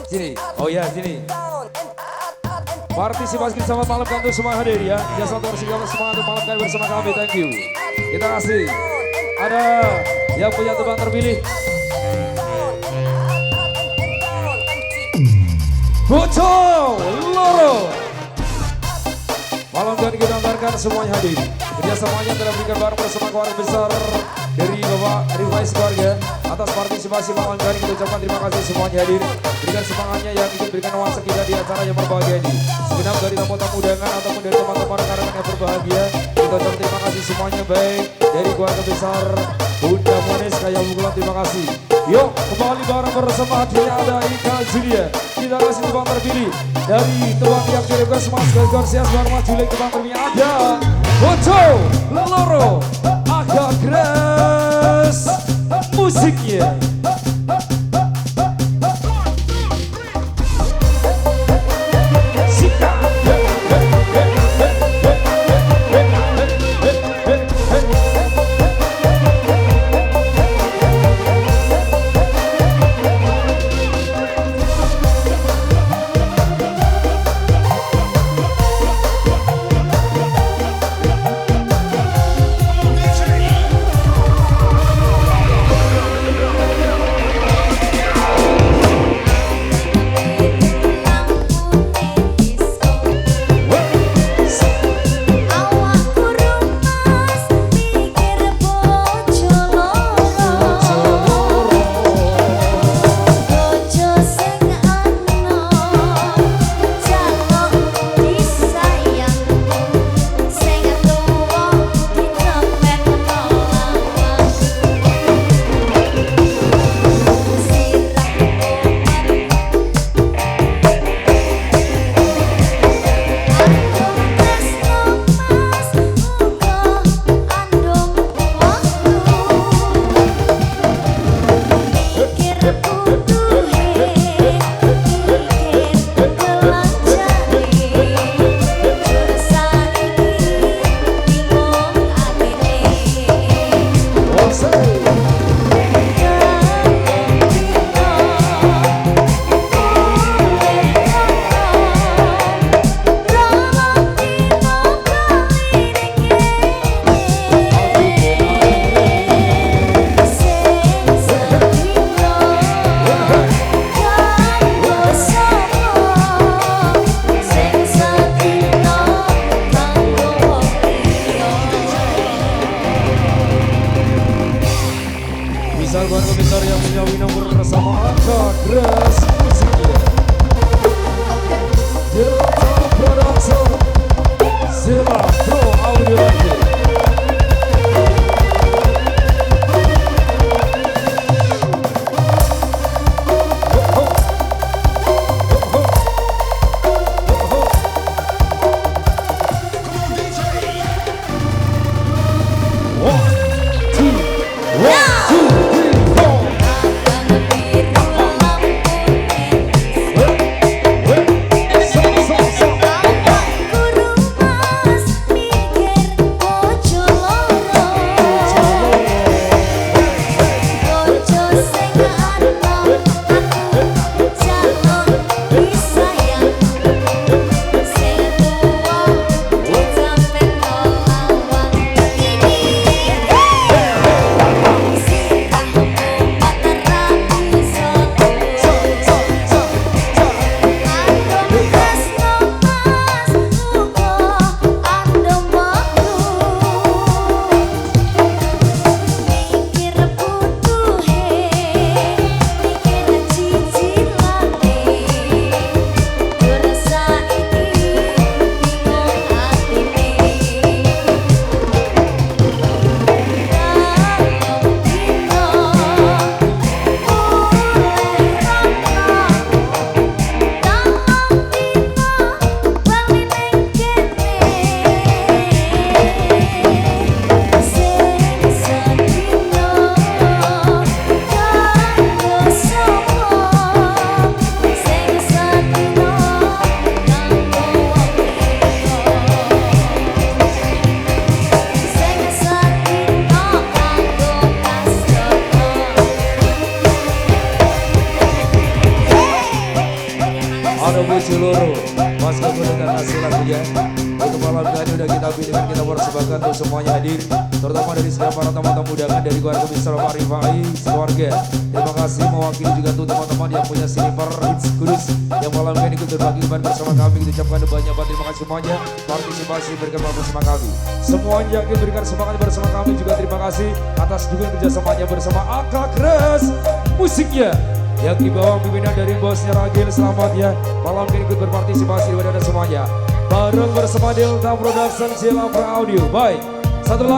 Sini. Oh ya, sini. Partisipasi selamat malam kan untuk semua hadir ya. Ya satu versi kamu semangat untuk malam kali bersama kami. Thank you. Kita kasih. Ada yang punya tebang terpilih. Bocor Loro. Malam kali kita antarkan semuanya hadir. Kerjasamanya telah berikan bareng bersama keluarga besar dari Bapak Rifai keluarga. Atas partisipasi malam kali kita ucapkan terima kasih semuanya hadir. Berikan semangatnya yang ikut berikan nuansa kita di acara yang berbahagia ini. Segenap dari tamu-tamu undangan ataupun dari teman-teman rekan-rekan yang berbahagia. Kita ucapkan terima kasih semuanya baik dari keluarga besar Bunda Monis Kaya Bukulan, terima kasih. Yuk kembali bareng bersama hadirnya ada Ika Julia. Kita kasih tebang terpilih dari tebang yang direquest Mas Garsias Barma Julik. Tebang terpilih ada Bocor Loro agak keras musiknya. Ada Bu Ciluru, Mas Koko dengan hasil lagunya. Untuk malam ini udah kita pilihkan, kita persembahkan untuk semuanya hadir, terutama dari segala para tamu-tamu undangan dari keluarga besar Pak Rifai keluarga. Terima kasih mewakili juga untuk teman-teman yang punya sniper hits Kudus yang malam ini ikut berbagi beban bersama kami. Kita ucapkan banyak terima kasih semuanya partisipasi berkenan bersama kami. Semuanya yang diberikan semangat bersama kami juga terima kasih atas dukungan kerjasamanya bersama Aka Kres musiknya yang dibawa pimpinan dari bosnya Ragil. Selamat ya, malam ini ikut berpartisipasi kepada semuanya bareng bersama Delta Production Jelafra Audio. Baik, satu lagi